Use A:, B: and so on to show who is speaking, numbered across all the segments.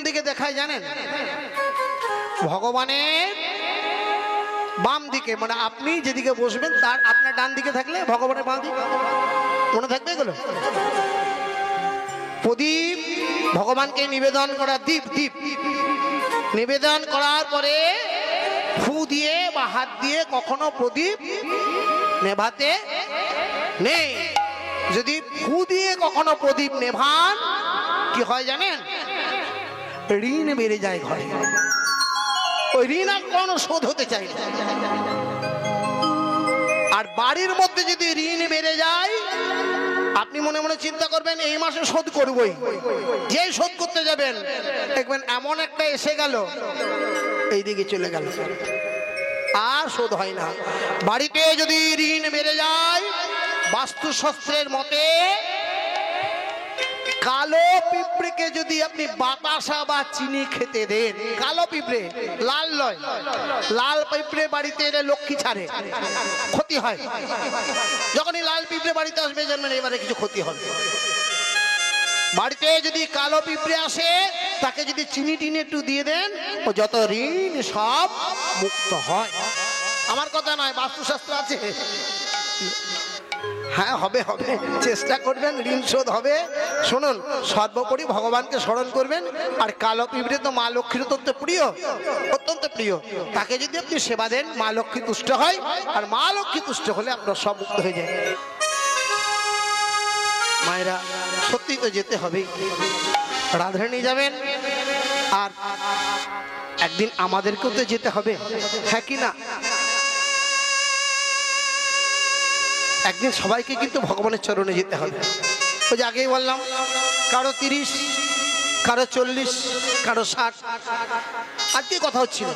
A: দিকে দেখায় জানেন? ভগবানের বাম দিকে, মানে আপনি যেদিকে বসবেন তার আপনার ডান দিকে থাকলে ভগবানের বাম দিকে। মনে থাকবে এগুলো? প্রদীপ ভগবানকে নিবেদন করা, দীপ দীপ নিবেদন করার পরে ফু দিয়ে বা হাত দিয়ে কখনো প্রদীপ নেভাতে নেই। যদি ফু দিয়ে কখনো প্রদীপ নেভান কি হয় জানেন? ঋণ বেড়ে যায় ঘরে। ওই ঋণ আর কোনো শোধ হতে চাই না। আর বাড়ির মধ্যে যদি ঋণ বেড়ে যায়, আপনি মনে মনে চিন্তা করবেন এই মাসে শোধ করবই। যেই শোধ করতে যাবেন দেখবেন এমন একটা এসে গেল, এইদিকে চলে গেল, আর শোধ হয় না। বাড়িতে যদি ঋণ বেড়ে যায়, বাস্তুশাস্ত্রের মতে কালো পিঁপড়েকে যদি আপনি বাতাসা বা চিনি খেতে দেন, কালো পিঁপড়ে, লাল নয়, লাল পিঁপড়ে বাড়িতে এলে লক্ষ্মী ছাড়ে, ক্ষতি হয়। যখনই লাল পিঁপড়ে বাড়িতে আসবে জানবেন এবারে কিছু ক্ষতি হবে। বাড়িতে যদি কালো পিঁপড়ে আসে, তাকে যদি চিনি টিনি একটু দিয়ে দেন, ও যত ঋণ সব মুক্ত হয়। আমার কথা নয়, বাস্তুশাস্ত্র আছে। হ্যাঁ, হবে হবে, চেষ্টা করবেন, ঋণ শোধ হবে। শুনুন, সর্বোপরি ভগবানকে স্মরণ করবেন। আর কালো পিঁপড়ে তো মা লক্ষ্মীর অত্যন্ত প্রিয়, অত্যন্ত প্রিয়। তাকে যদি আপনি সেবা দেন, মা লক্ষ্মী তুষ্ট হয়। আর মা লক্ষ্মী তুষ্ট হলে আপনার সব মুক্ত হয়ে যায়। মায়েরা, সত্যি তো যেতে হবে, রাধারানী যাবেন, আর একদিন আমাদেরকেও তো যেতে হবে, হ্যাঁ কি না? একদিন সবাইকে কিন্তু ভগবানের চরণে যেতে হবে। ওই যে আগেই বললাম, কারো 30, কারো 40, কারো 60। আজকে কথা হচ্ছিল,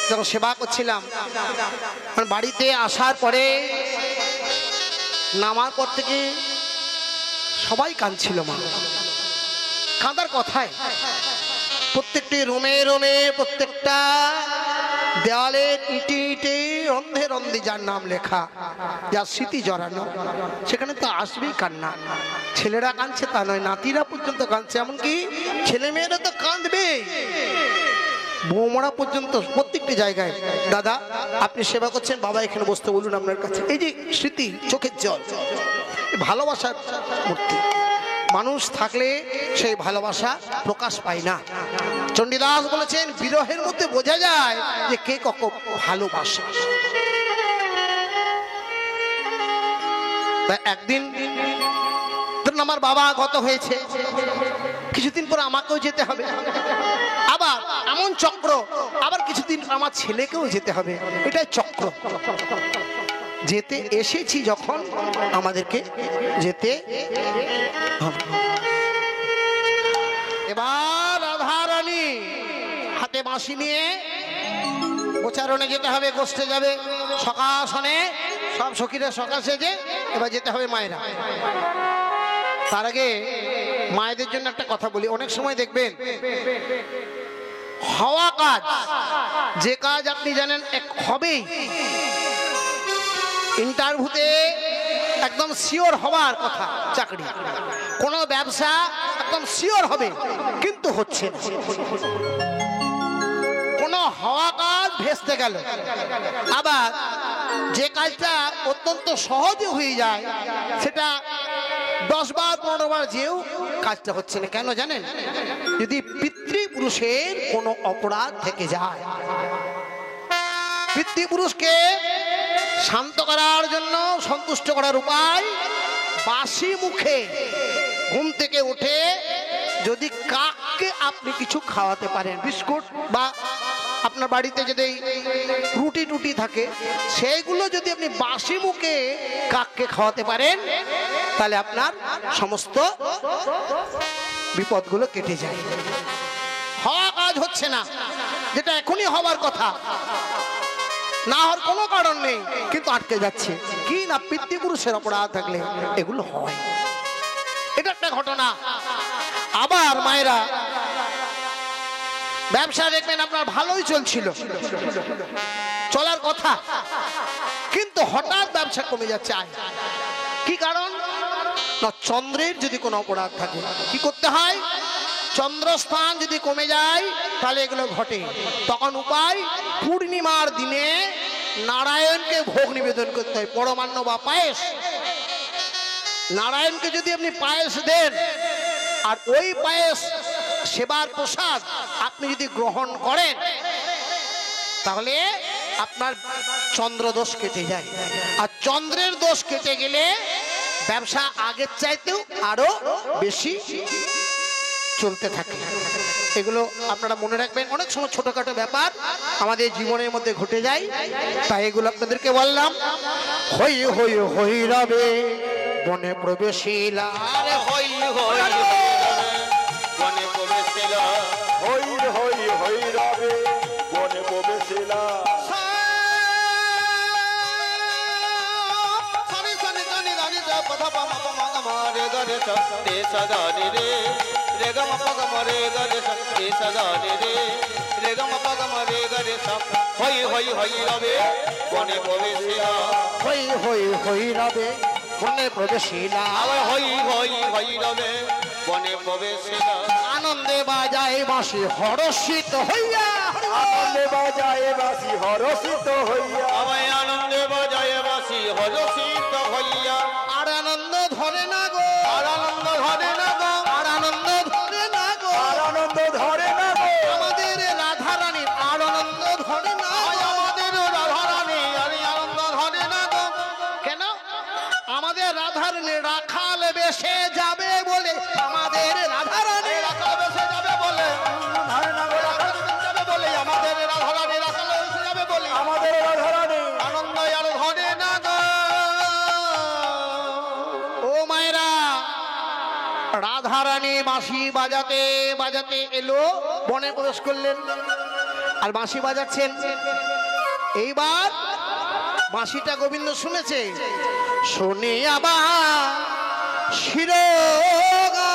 A: যখন সেবা করছিলাম, বাড়িতে আসার পরে নামার পর থেকে সবাই কাঁদছিল। মা কাঁদার কথায় প্রত্যেকটি রুমে রুমে, প্রত্যেকটা দেওয়ালে ইটে ইটে, রন্ধে রন্ধে যার নাম লেখা, যার স্মৃতি জড়ানো, সেখানে তো আসবেই কান্না। ছেলেরা কাঁদছে তা নয়, নাতিরা পর্যন্ত কাঁদছে, এমনকি ছেলে মেয়েরা তো কাঁদবে, বৌমারা পর্যন্ত প্রত্যেকটি জায়গায়। দাদা, আপনি সেবা করছেন, বাবা এখানে বসতে বলুন আপনার কাছে। এই যে স্মৃতি, চোখের জল, ভালোবাসার মূর্তি। মানুষ থাকলে সেই ভালোবাসা প্রকাশ পায় না। চণ্ডীদাস বলেছেন, বিরহের মধ্যে বোঝা যায় যে কে কখন ভালোবাসে। একদিন ধরুন আমার বাবা গত হয়েছে, কিছুদিন পর আমাকেও যেতে হবে, আবার এমন চক্র, আবার কিছুদিন আমার ছেলেকেও যেতে হবে। এটাই চক্র। যেতে এসেছি যখন, আমাদেরকে যেতে হবে। এবার রাধারানী হাতে বাঁশি নিয়ে গোচারণে যেতে হবে, গোষ্ঠে যাবে, সকাশনে সব সখীরা সকাল সেজে এবার যেতে হবে মায়েরা। তার আগে মায়েদের জন্য একটা কথা বলি। অনেক সময় দেখবেন হওয়া কাজ, যে কাজ আপনি জানেন হবেই, ইন্টারভিউতে একদম শিওর হওয়ার কথা, চাকরি, কোনো ব্যবসা একদম শিওর হবে, কিন্তু হচ্ছে না। কোনো হওয়া কাজ ভেস্তে গেল। আবার যে কাজটা অত্যন্ত সহজে হয়ে যায়, সেটা 10 বার 15 বার যেও কাজটা হচ্ছে না। কেন জানেন? যদি পিতৃপুরুষের কোনো অপরাধ থেকে যায়। পিতৃপুরুষকে শান্ত করার জন্য, সন্তুষ্ট করার উপায়, বাসি মুখে ঘুম থেকে উঠে যদি কাককে আপনি কিছু খাওয়াতে পারেন, বিস্কুট বা আপনার বাড়িতে যদি রুটি টুটি থাকে, সেইগুলো যদি আপনি বাসি মুখে কাককে খাওয়াতে পারেন, তাহলে আপনার সমস্ত বিপদগুলো কেটে যায়। হওয়া কাজ হচ্ছে না, যেটা এখনই হওয়ার কথা, না হওয়ার কোনো কারণ নেই, কিন্তু আটকে যাচ্ছে। কি না, পিতৃপুরুষের অপরাধ থাকলে এগুলো হয়। এটা একটা ঘটনা। আবার মায়েরা, ব্যবসা দেখবেন আপনার ভালোই চলছিল, চলার কথা, কিন্তু হঠাৎ ব্যবসা কমে যাচ্ছে। কি কারণ? না, চন্দ্রের যদি কোনো অপরাধ থাকে, কি করতে হয়? চন্দ্রস্থান যদি কমে যায় তাহলে এগুলো ঘটে। তখন উপায়, পূর্ণিমার দিনে নারায়ণকে ভোগ নিবেদন করতে হয়, পরমান্ন বা পায়েস। নারায়ণকে যদি আপনি পায়েস দেন, আর ওই পায়েস সেবার প্রসাদ আপনি যদি গ্রহণ করেন, তাহলে আপনার চন্দ্র দোষ কেটে যায়। আর চন্দ্রের দোষ কেটে গেলে ব্যবসা আগের চাইতেও আরো বেশি চলতে থাকে। এগুলো আপনারা মনে রাখবেন। অনেক সময় ছোটখাটো ব্যাপার আমাদের জীবনের মধ্যে ঘটে যায়, তাই এগুলো আপনাদেরকে বললাম। হই হই হই রবে বনে প্রবেশিলা,
B: আরে হই হই বনে প্রবেশিলা,
C: হই হই হই রবে বনে প্রবেশিলা।
B: হই হই হই রবে বনে প্রবেশিলা,
A: হই হই হই রবে বনে প্রবেশিলা,
B: আবার হই হই হই রবে বনে প্রবেশিলা।
A: আনন্দে বাজায় বাঁশি হরষিত হইয়া,
C: আনন্দে বাজায় বাঁশি হরষিত হইয়া,
B: আমায় আনন্দে বাজায় বাসি হরষিত হইয়া।
A: আর আনন্দ ধরে না গো,
B: আর আনন্দ ধরে না গো,
A: আর আনন্দ ধরে না গো,
C: আর আনন্দ ধরে না গো।
A: আমাদের রাধা রানীর আর আনন্দ ধরে না
B: আয়
A: গো।
B: আমাদের রাধারানী আর আনন্দ ধরে না গো।
A: কেন? আমাদের রাধা রানী রাখাল বেশে যাবে বলে, আমাদের রাধা রানী
B: এই রাখাল বেশে যাবে বলে,
C: ধরে না গো রাধা,
B: যাবে বলে আমাদের রাধারানী রাখাল বেশে যাবে বলে
C: আমাদের রাধারানী
B: আনন্দ আর ধরে না গো।
A: ও মায়েরা, রাধা রানী বাঁশি বাজাতে বাজাতে এলো, বনে প্রবেশ করলেন আর বাঁশি বাজাচ্ছেন। এইবার বাঁশিটা গোবিন্দ শুনেছে, শুনে আবার শিরোগা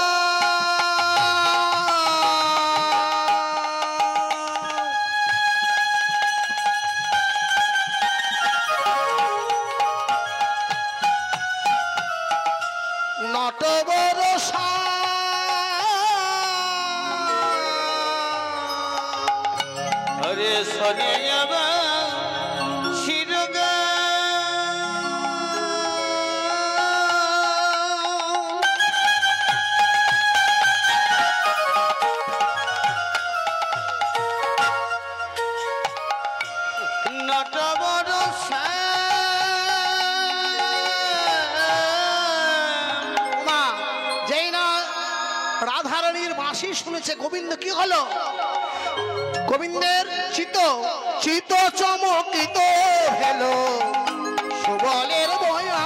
A: নটবর
B: হরে শোনে আবার শিরগা, নটবর
A: মা, যেই না রাধারানীর বাঁশি শুনেছে, গোবিন্দ কি হলো? গোবিন্দের চিত চিত চমকিত হেলো, সুবলের বয়া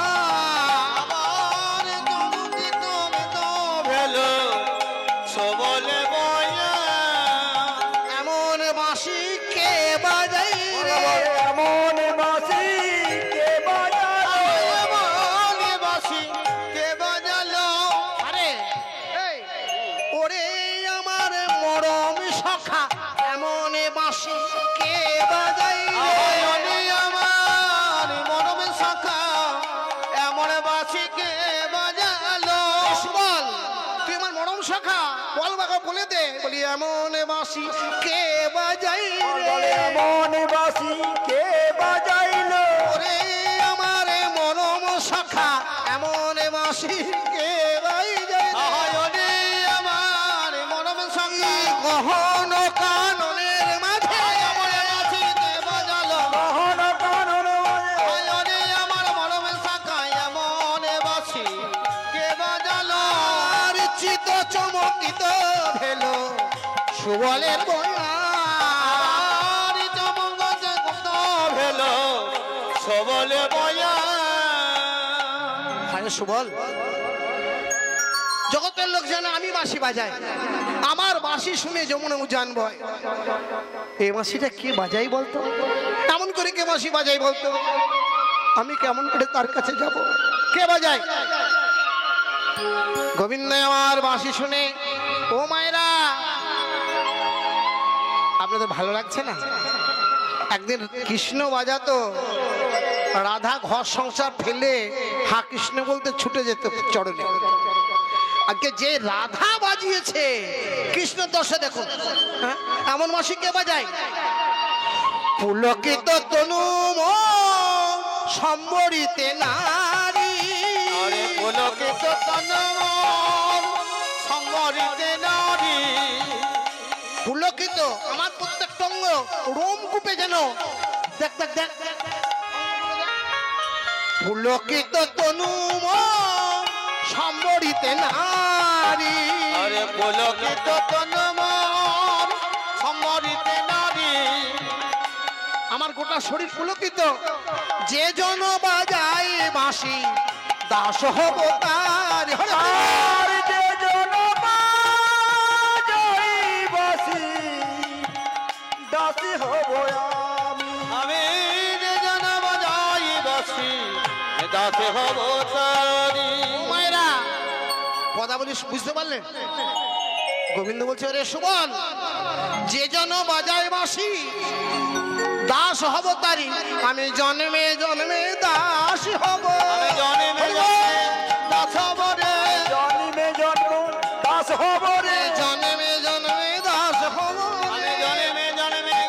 B: আমার চমকিত মিত ভেলো সবলে বয়া।
A: এমন বাঁশি কে বাজাই রে,
C: এমন বাঁশি কে বাজালো,
B: এমন বাঁশি কে বাজালো।
A: আরে এই, ওরে আমার মরম সখা, এমন বাঁশি কে বাজাই রে?
B: আয়নে আমার মরমে শাখা এমন বাঁশি কে বাজালো।
A: বল, তুই আমার মরম সখা, বল বাবা বলে দে। বলি এমন বাঁশি কে বাজাই
C: বলে
A: রে?
C: এমন বাঁশি কে বাজাইলো,
A: ওরে আমার মরম সখা, এমন বাঁশি কে বাজাই রে?
B: আয়নে আমার মরমে শাখা
A: গহন কাননের মাঝে
B: এমন বাঁশি কে বাজালো।
C: মোহন কানন বাজে,
B: আয়নে আমার মরমে শাখা এমন বাঁশি কে বাজালো।
A: আর চিত চমকিত ভেলো, সুবলের বয়া
B: আর চমঙ্গজ গুপ্ত ভেলো সবলে বয়া।
A: আরে সুবল, জগতের লোক জানে আমি বাঁশি বাজাই, আমার বাঁশি শুনে যমুনা উজান বয়। এই বাঁশিটা কে বাজাই বলতো? কেমন করে কে বাঁশি বাজাই বলতো? আমি কেমন করে তার কাছে যাব? কে বাজাই? গোবিন্দ আমার বাঁশি শুনে, ও মায়েরা, আপনাদের ভালো লাগছে না? একদিন কৃষ্ণ বাজাতো, রাধা ঘর সংসার ফেলে হা কৃষ্ণ বলতে ছুটে যেত চরণে। আগে যে রাধা বাজিয়েছে কৃষ্ণ দশে দেখুন, হ্যাঁ? এমন মাসি কে বাজায়? পুলকিত তনু মন সম্বরিতে নারী।
B: আরে পুলকিত তনু মন সম্বরিতে নারী।
A: পুলকিত আমার প্রত্যেকটা অঙ্গ রোম কূপে যেন দেখ দেখ দেখ। পুলকিত তনু মন সম্বরিতে নারী।
B: আরে পুলকিত তনু মন সম্বরিতে নারী।
A: আমার গোটা শরীর পুলকিত। যে জন বাজায় বাঁশি দাস হব তার। হরে
C: আর যে জন বাজাই বাঁশি দাসী হব আমি।
B: আমি যে জন বাজাই বাঁশি দাসে হব তারি।
A: মায়েরা কথা বলি বুঝতে পারলেন? গোবিন্দ বলছে রে সুমন, যে জন বাজায় বাঁশি দাস হব তারি। আমি জন্মে জন্মে দাস হব।
B: আমি জন্মে জন্মে দাস হব রে।
C: জন্মে জন্ম দাস হব রে।
A: জন্মে জন্মে দাস হব।
B: আমি জন্মে জন্মে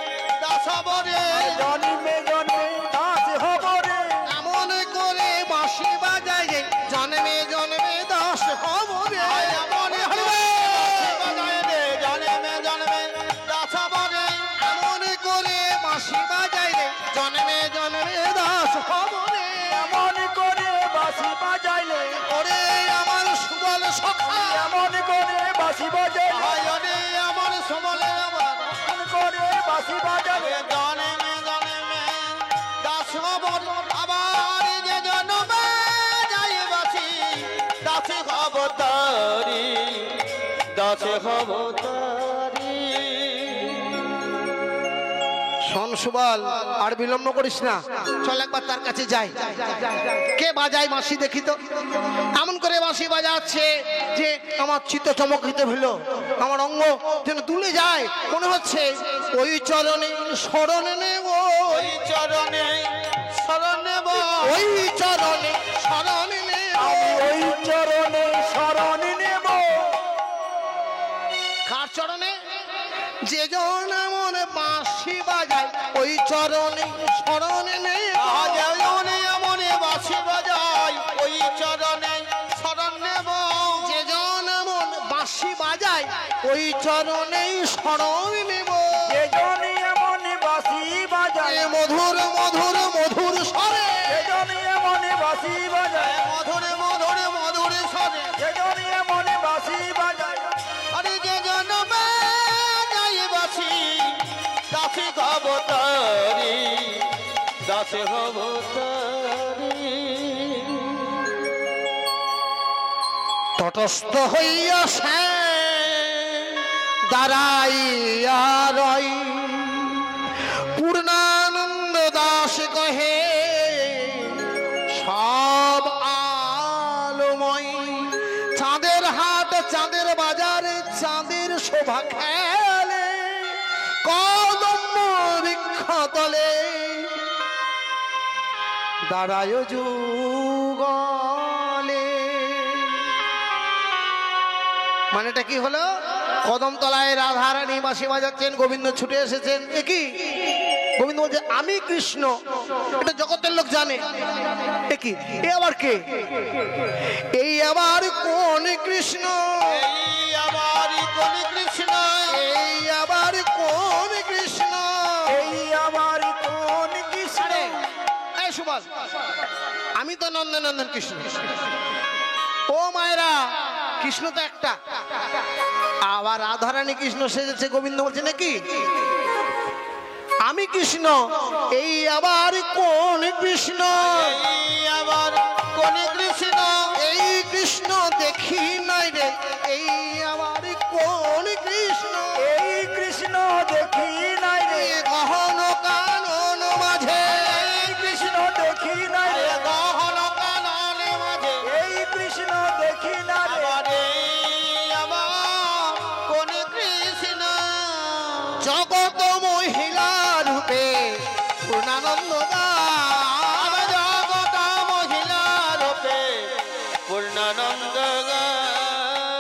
B: দাস হব রে।
C: জন্মে জন্মে দাস হব রে।
A: এমন করে বাঁশি বাজায় যে জন্মে জন্মে দাস হব রে।
B: এমন করে বাঁশি বাজায় রে, জন্মে জন্মে দাস হব রে।
A: এমন করে বাঁশি বাজায় রে জন্মে জন্মে দাস হব রে।
C: এমন করে বাঁশি বাজাইলে,
A: ওরে আমার সুবল সখা,
C: এমন করে বাঁশি বাজাইলে,
B: হয় রে আমার সমলে আমার।
C: এমন করে বাঁশি বাজাইলে,
B: জন্মে জন্মে দাস হব আবার যে জন্মে যাই বাঁশি দাসে হব তারি। দাসে হব তারি।
A: শোন সুবল, আর বিলম্ব করিস না, চল একবার তার কাছে যাই। কে বাজায় বাঁশি দেখি তো। এমন করে বাঁশি বাজাচ্ছে যে আমার চিত্ত চমকিত হলো, আমার অঙ্গ যেন তুলে যায়। মনে হচ্ছে ওই চরণে শরণ নেব,
B: ওই চরণে শরণ নেব।
A: ওই চরণে শরণ নেব।
C: আমি ওই চরণে শরণ নেব।
A: কার চরণে? যে জন এমন বাঁশি বাজায় ওই চরণে শরণ নেব।
B: যেমনে এমনে বাঁশি বাজাই ওই চরণে শরণ নেব।
A: যে জন এমন বাঁশি বাজায় ওই চরণেই শরণ নেব।
C: যেজনে এমন বাঁশি বাজায়,
A: এ মধুর মধুর মধুর স্বরে,
C: যেজনে এমন বাঁশি বাজায়,
B: মধুরে মধুরে মধুরে স্বরে।
C: যেজনে এমন বাঁশি বাজায়,
B: আরে যে জন্মে যাই বাঁশি দাসে হব তারি। দাসে হব তারি।
A: তটস্থ হইয়া সে দাঁড়াইয়া রই। পূর্ণানন্দ দাস কহে সব আলোময়। চাঁদের হাট চাঁদের বাজারে চাঁদের শোভা খেলে। কদম্ব বৃক্ষ তলে দাঁড়ায় যুগলে। মানেটা কি হলো? কদম তলায় রাধারানী বাঁশি বাজাচ্ছেন, গোবিন্দ ছুটে এসেছেন। এ কি? গোবিন্দ বলছে আমি কৃষ্ণ। এটা জগতের লোক জানে। এ কি? এ আবার কে? এই আবার কোন কৃষ্ণ?
B: এই আমার কোন কৃষ্ণ?
A: এই আবার কোন কৃষ্ণ?
C: এই আমার কোন কৃষ্ণ?
A: এই সুভাষ, আমি তো নন্দনন্দন কৃষ্ণ। ও মায়েরা, কৃষ্ণ তো একটা, আবার রাধারানী কৃষ্ণ সেজেছে। গোবিন্দ বলছে নাকি আমি কৃষ্ণ। এই আবার কোন কৃষ্ণ?
B: এই আমার কোন কৃষ্ণ?
A: এই কৃষ্ণ দেখি নাই রে। এই আবার কোন কৃষ্ণ?
C: এই কৃষ্ণ দেখি নাই রে।
A: গহন কানন মাঝে
C: এই কৃষ্ণ দেখি নাই রে।
B: গহন কাননে মাঝে
C: এই কৃষ্ণ দেখি না রে।
B: আবার এই আমার কোন কৃষ্ণ?
A: জগত মহিলা রূপে পূর্ণানন্দ
B: আমি জগত মহিলা রূপে পূর্ণানন্দ গায়।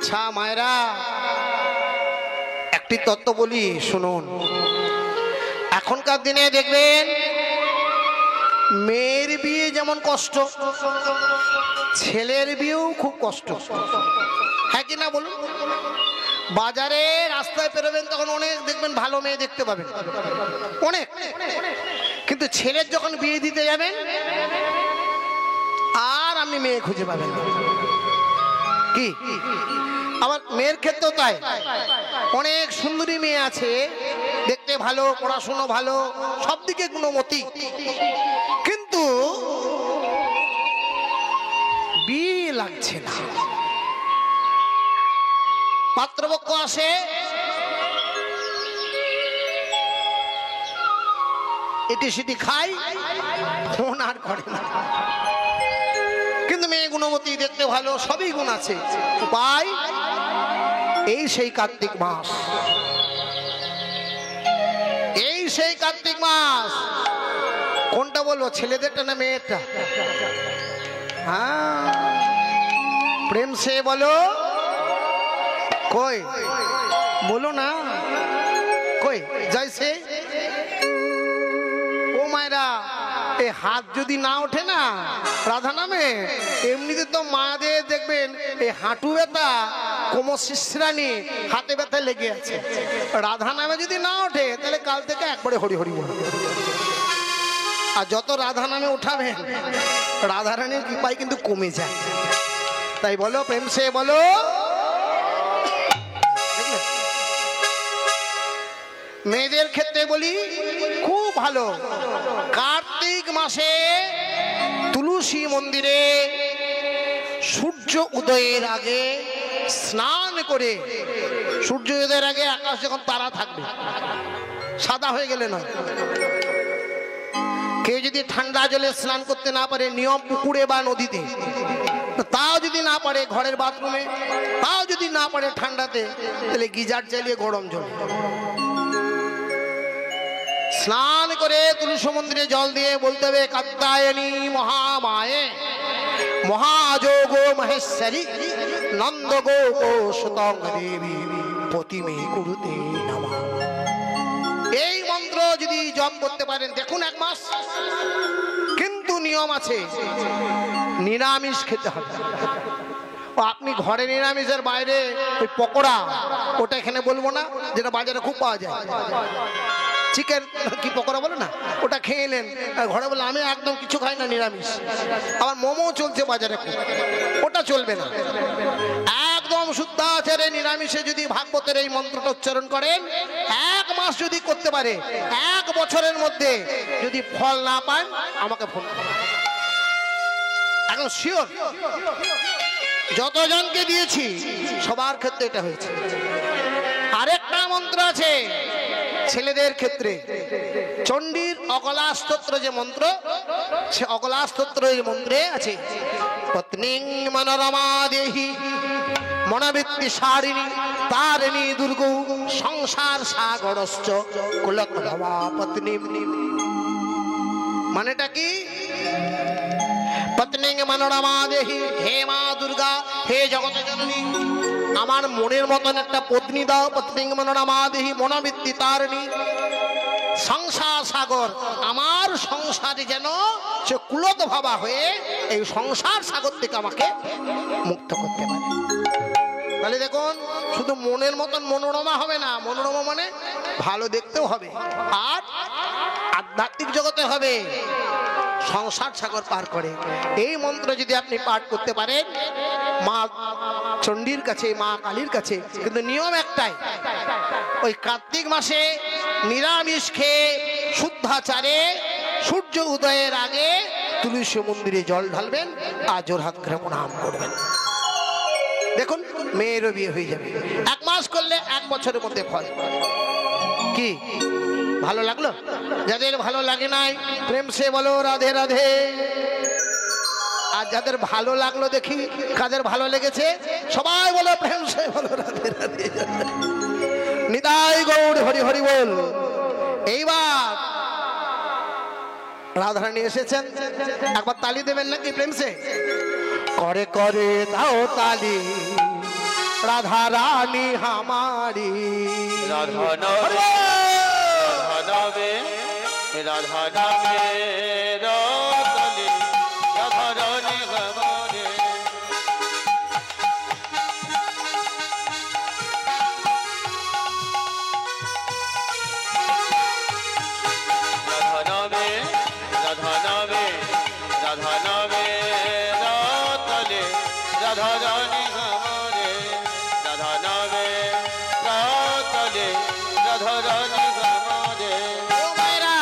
A: আচ্ছা মায়েরা, একটি তত্ত্ব বলি শুনুন। এখনকার দিনে দেখবেন মেয়ের বিয়ে যেমন কষ্ট, ছেলের বিয়েও খুব কষ্ট, হ্যাঁ কি না বলুন? বাজারে রাস্তায় পেরোবেন তখন অনেক দেখবেন ভালো মেয়ে দেখতে পাবেন, অনেক। কিন্তু ছেলের যখন বিয়ে দিতে যাবেন আর আপনি মেয়ে খুঁজে পাবেন না। কি আবার মেয়ের ক্ষেত্রেও তাই, অনেক সুন্দরী মেয়ে আছে, দেখতে ভালো, পড়াশুনো ভালো, সব দিকে গুণমতী, কিন্তু বিয়ে লাগছে না। পাত্রপক্ষ আসে, এটি সেটি খাই, ফোন আর করে না, কিন্তু মেয়ে গুণমতী, দেখতে ভালো, সবই গুণ আছে। উপায় এই সেই কার্তিক মাস, এই সেই কার্তিক মাস। কোনটা বলবো, ছেলেদেরটা না মেয়েরটা? হ্যাঁ, প্রেম সে বলো, কই বলো না, কই জয়সে। ও মায়েরা, এই হাত যদি না ওঠে না রাধা নামে, এমনিতে তো মাদের দেখবেন এই হাঁটু ব্যথা, কোমর শিশ্রানি, হাতে ব্যথা লেগে আছে। রাধা নামে যদি না ওঠে তাহলে কাল থেকে একবারে হরি হরি বল। আর যত রাধা নামে উঠাবেন রাধারানীর কৃপায় কিন্তু কমে যায়। তাই বলো, প্রেম সে বলো। মেয়েদের ক্ষেত্রে বলি খুব ভালো, কার্তিক মাসে তুলসী মন্দিরে সূর্য উদয়ের আগে স্নান করে, সূর্য উদয়ের আগে আকাশ যখন তারা থাকবে, সাদা হয়ে গেলে নয়। কেউ যদি ঠান্ডা জলে স্নান করতে না পারে, নিয়ম পুকুরে বা নদীতে, তাও যদি না পারে ঘরের বাথরুমে, তাও যদি না পারে ঠান্ডাতে, তাহলে গিজার চালিয়ে গরম জল স্নান করে তুলসী মন্দিরে জল দিয়ে বলতে হবে, কাত্যায়নী মহামায়ে মহাযোগ মহেশ্বরী নন্দ গো সুতং দেবী প্রতিমে গুরুতে নমঃ। এই মন্ত্র যদি জপ করতে পারেন, দেখুন এক মাস। কিন্তু নিয়ম আছে, নিরামিষ খেতে হবে। আপনি ঘরে নিরামিষের বাইরে ওই পকোড়া, ওটা এখানে বলবো না, যেটা বাজারে খুব পাওয়া যায়, চিকেন কি পকোড়া বলে না, ওটা খেয়ে এলেন, ঘরে বলে আমি একদম কিছু খাই না, নিরামিষ। আবার মোমো চলছে বাজারে, ওটা চলবে না। একদম শুদ্ধাচারে নিরামিষে যদি ভাগবতের এই মন্ত্রটা উচ্চারণ করেন, এক মাস যদি করতে পারে, এক বছরের মধ্যে যদি ফল না পান আমাকে ফোন করুন, একদম শিওর। যতজনকে দিয়েছি সবার ক্ষেত্রে এটা হয়েছে। আরেকটা মন্ত্র আছে ছেলেদের ক্ষেত্রে, চণ্ডীর অকলা স্তোত্র যে মন্ত্র, সে অকলা স্তোত্র এই মন্ত্রে আছে, পত্নী মনোরমা দেহি মনোবৃত্তি সারিণী তারিণী দুর্গৌ সংসার সাগরশ্চ কুলক ভবা পত্নী। মানেটা কি? পত্নী মনোরমা দেহি, হে মা দুর্গা, হে জগৎ জননী, আমার মনের মতন একটা পত্নী দাও। পত্নী মনোরমা দেহি মনোবৃত্তি তারিণী, সংসার সাগর, আমার সংসারে যেন সে কুলত ভাবা হয়ে এই সংসার সাগর থেকে আমাকে মুক্ত করতে পারে। তাহলে দেখুন, শুধু মনের মতন মনোরমা হবে না, মনোরমা মানে ভালো দেখতেও হবে, আর আধ্যাত্মিক জগতে হবে সংসার সাগর পার করে। এই মন্ত্র যদি আপনি পাঠ করতে পারেন মা চণ্ডীর কাছে, মা কালীর কাছে, কিন্তু নিয়ম একটাই, ওই কার্তিক মাসে নিরামিষ খেয়ে শুদ্ধাচারে সূর্য উদয়ের আগে তুলসী মন্দিরে জল ঢালবেন আর জোর হাত করে প্রণাম করবেন। দেখুন, মেয়েরও বিয়ে হয়ে যাবে। এক মাস করলে এক বছরের মধ্যে ফল। কি ভালো লাগলো? যাদের ভালো লাগে নাই প্রেম সে বলো রাধে রাধে। আর যাদের ভালো লাগলো দেখি, কাদের ভালো লেগেছে সবাই বলো প্রেম সে বলো রাধে রাধে। নিতাই গৌড় হরি হরি বল। এইবার রাধারানী এসেছেন, একবার তালি দেবেন নাকি প্রেম সে? করে করে দাও তালি, राधा रानी हमारी
B: राधा नामे राधा नामे राधा नामे रातले राधा रानी हमारे राधा नामे राधा नामे राधा नामे रातले राधा रानी हमारे राधा नामे रातले राधा रानी हमारे
A: ओ मायरा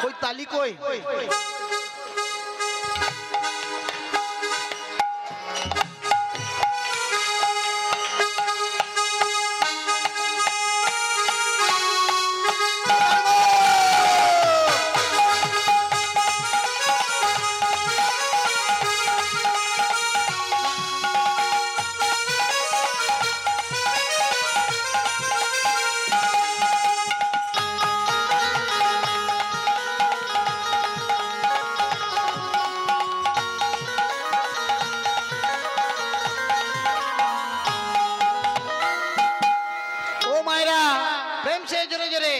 A: कोई ताली कोई ও মায়রা প্রেম সে জোরে জোরে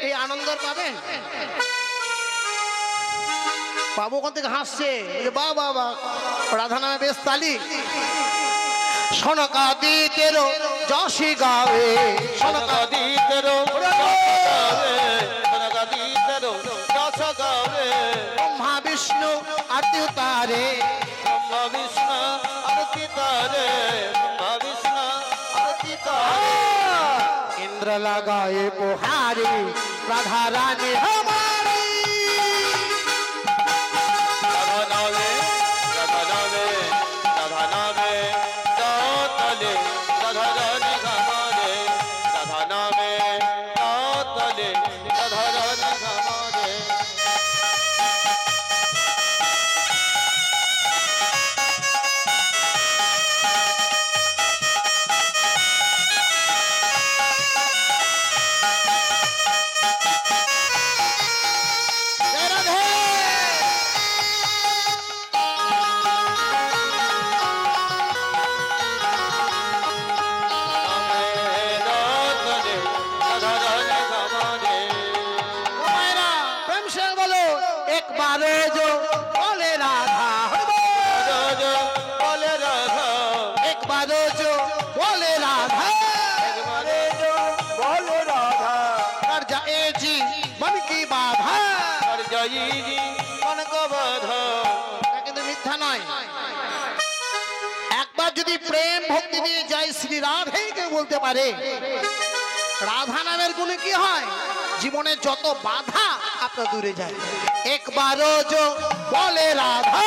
A: এই আনন্দ পাবেন বাবু ওখান থেকে হাসছে বা বাবা রাধা নামে বেশ তালি সনকাদি তেরো যশি গাবে সনকা
B: সনকাদি তেরো গাবে সনকাদি তেরো দশ গাবে
A: ব্রহ্মা বিষ্ণু আরতি তারে
B: ব্রহ্মা বিষ্ণু আরতি তারে ব্রহ্মা বিষ্ণু আরতি তারে
A: इंद्र लगाए पुहारी राधा रानी हमारी
B: राधा नामे राधा नामे राधा नामे रातले राधा रानी हमारे राधा नामे रातले राधा रानी हमारे
A: जय राधे ओ मायरा प्रेम से बोलो एक बार जो बोले राधा एक बार जो बोले राधा
C: बोलो राधा
A: कर जाए जी मन की बाधा এটা কিন্তু মিথ্যা নয় একবার যদি প্রেম ভক্তি দিয়ে জয় শ্রী রাধে কে বলতে পারে রাধা নামের গুণে কি হয় জীবনে যত বাধা আপনার দূরে যায় একবারও जो বলে রাধা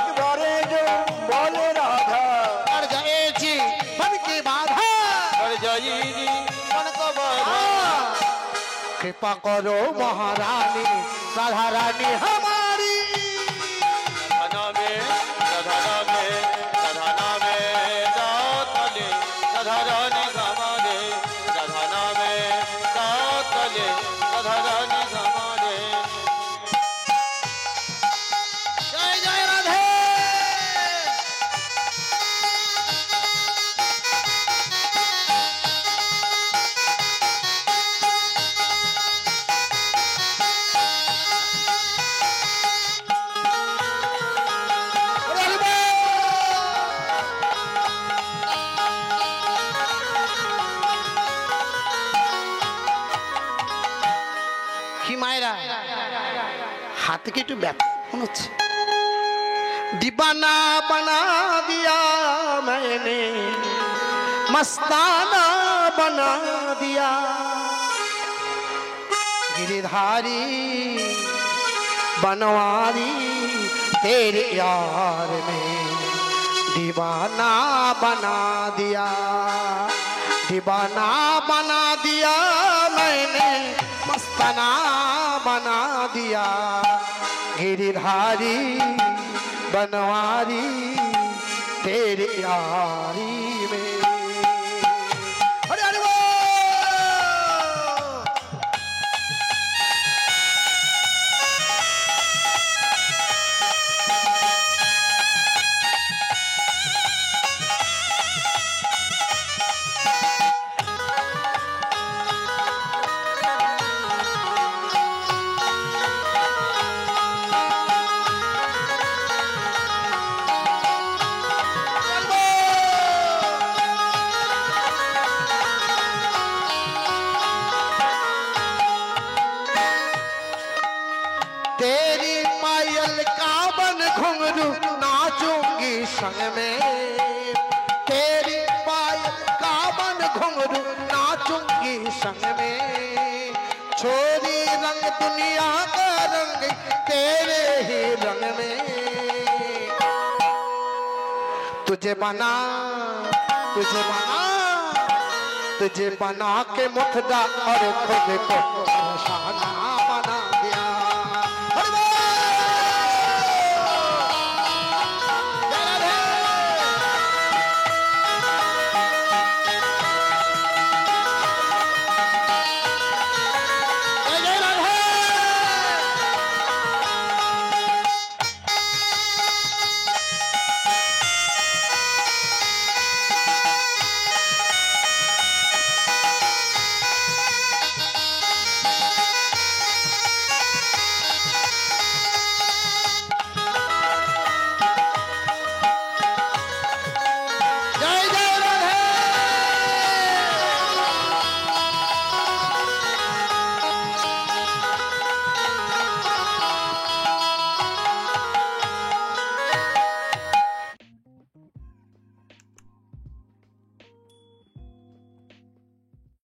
C: একবারে जो बोलो राधा
A: कर जाए जी मन की बाधा कृपा करो महारानी राधा रानी हमारी जय जय राधे কি মায়েরা হাত থেকে একটু ব্যাপার মনে হচ্ছে दीवाना बना दिया मैंने मस्ताना बना दिया गिरधारी बनवारी तेरे यार में दीवाना बना दिया दीवाना बना दिया मैंने मस्ताना बना दिया गिरधारी बनवारी तेरे यारी में अरे अरे वो संग में, तेरी पायल का बन घुंघरू नाचूंगी संग में। छोरी रंग दुनिया का रंग तेरे ही रंग में। तुझे बना के मुखदा और खुद को शाना।